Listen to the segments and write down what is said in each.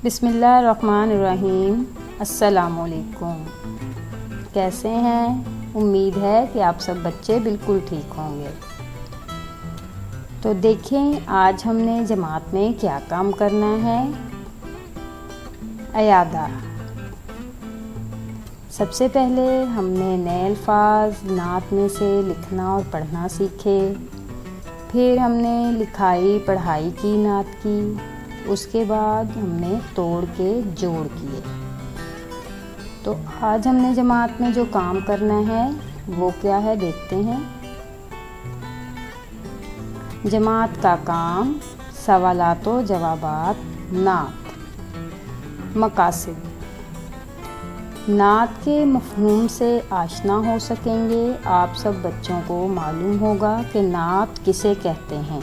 بسم اللہ الرحمن الرحیم۔ السلام علیکم۔ کیسے ہیں؟ امید ہے کہ آپ سب بچے بالکل ٹھیک ہوں گے۔ تو دیکھیں آج ہم نے جماعت میں کیا کام کرنا ہے۔ اعادہ۔ سب سے پہلے ہم نے نئے الفاظ نعت میں سے لکھنا اور پڑھنا سیکھے، پھر ہم نے لکھائی پڑھائی کی نعت کی، اس کے بعد ہم نے توڑ کے جوڑ کیے۔ تو آج ہم نے جماعت میں جو کام کرنا ہے وہ کیا ہے دیکھتے ہیں۔ جماعت کا کام سوالات و جوابات نعت۔ مقاصد۔ نعت کے مفہوم سے آشنا ہو سکیں گے۔ آپ سب بچوں کو معلوم ہوگا کہ نعت کسے کہتے ہیں۔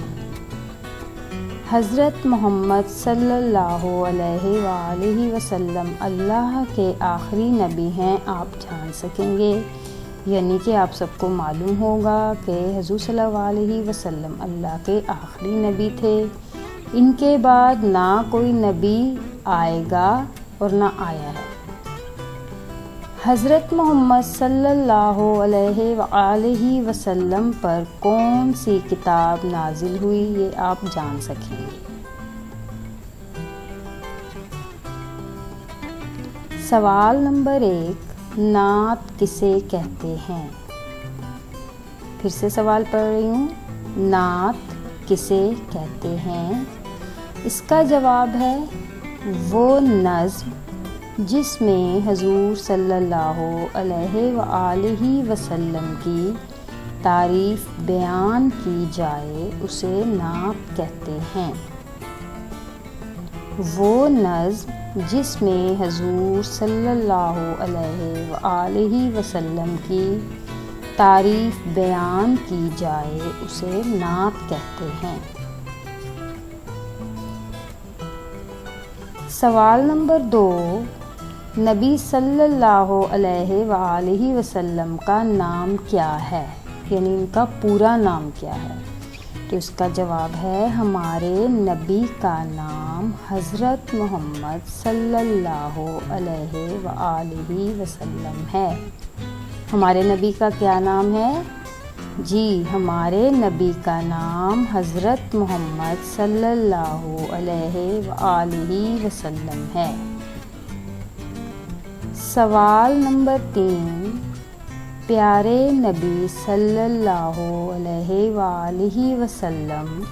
حضرت محمد صلی اللہ علیہ وآلہ وسلم اللہ کے آخری نبی ہیں، آپ جان سکیں گے، یعنی کہ آپ سب کو معلوم ہوگا کہ حضور صلی اللہ علیہ وسلم اللہ کے آخری نبی تھے۔ ان کے بعد نہ کوئی نبی آئے گا اور نہ آیا ہے۔ حضرت محمد صلی اللہ علیہ وآلہ وسلم پر کون سی کتاب نازل ہوئی یہ آپ جان سکیں گے۔ سوال نمبر 1، نعت کسے کہتے ہیں؟ پھر سے سوال پڑھ رہی ہوں، نعت کسے کہتے ہیں؟ اس کا جواب ہے وہ نظم جس میں حضور صلی اللہ علیہ وآلہ وسلم کی تعریف بیان کی جائے اسے نعت کہتے ہیں۔ وہ نظم جس میں حضور صلی اللہ علیہ وآلہ وسلم کی تعریف بیان کی جائے اسے نعت کہتے ہیں۔ سوال نمبر 2، نبی صلی اللہ علیہ وآلہ وسلم کا نام کیا ہے، یعنی ان کا پورا نام کیا ہے؟ تو اس کا جواب ہے ہمارے نبی کا نام حضرت محمد صلی اللہ علیہ وآلہ وسلم ہے۔ ہمارے نبی کا کیا نام ہے؟ جی، ہمارے نبی کا نام حضرت محمد صلی اللہ علیہ وآلہ وسلم ہے۔ سوال نمبر 3، پیارے نبی صلی اللہ علیہ وآلہ وسلم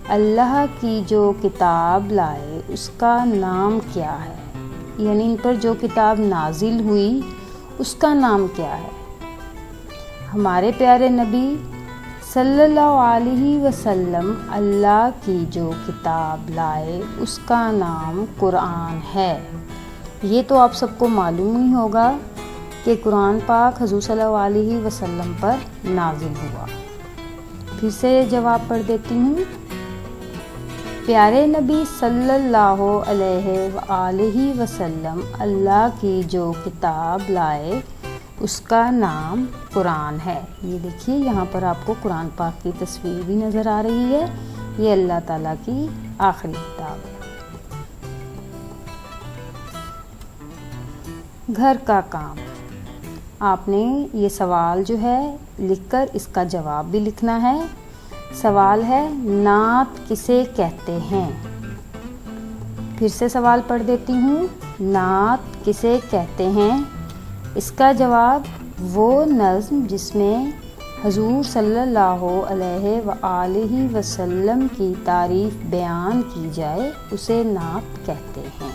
اللہ کی جو کتاب لائے اس کا نام کیا ہے، یعنی ان پر جو کتاب نازل ہوئی اس کا نام کیا ہے؟ ہمارے پیارے نبی صلی اللہ علیہ وسلم اللہ کی جو کتاب لائے اس کا نام قرآن ہے۔ یہ تو آپ سب کو معلوم ہی ہوگا کہ قرآن پاک حضور صلی اللہ علیہ وسلم پر نازل ہوا۔ پھر سے جواب پڑھ دیتی ہوں، پیارے نبی صلی اللہ علیہ وآلہ وسلم اللہ کی جو کتاب لائے اس کا نام قرآن ہے۔ یہ دیکھیے یہاں پر آپ کو قرآن پاک کی تصویر بھی نظر آ رہی ہے، یہ اللہ تعالیٰ کی آخری کتاب ہے۔ گھر کا کام۔ آپ نے یہ سوال جو ہے لکھ کر اس کا جواب بھی لکھنا ہے۔ سوال ہے نعت کسے کہتے ہیں؟ پھر سے سوال پڑھ دیتی ہوں، نعت کسے کہتے ہیں؟ اس کا جواب وہ نظم جس میں حضور صلی اللہ علیہ وآلہ وسلم کی تعریف بیان کی جائے اسے نعت کہتے ہیں۔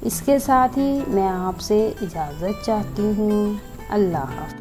اس کے ساتھ ہی میں آپ سے اجازت چاہتی ہوں۔ اللہ حافظ۔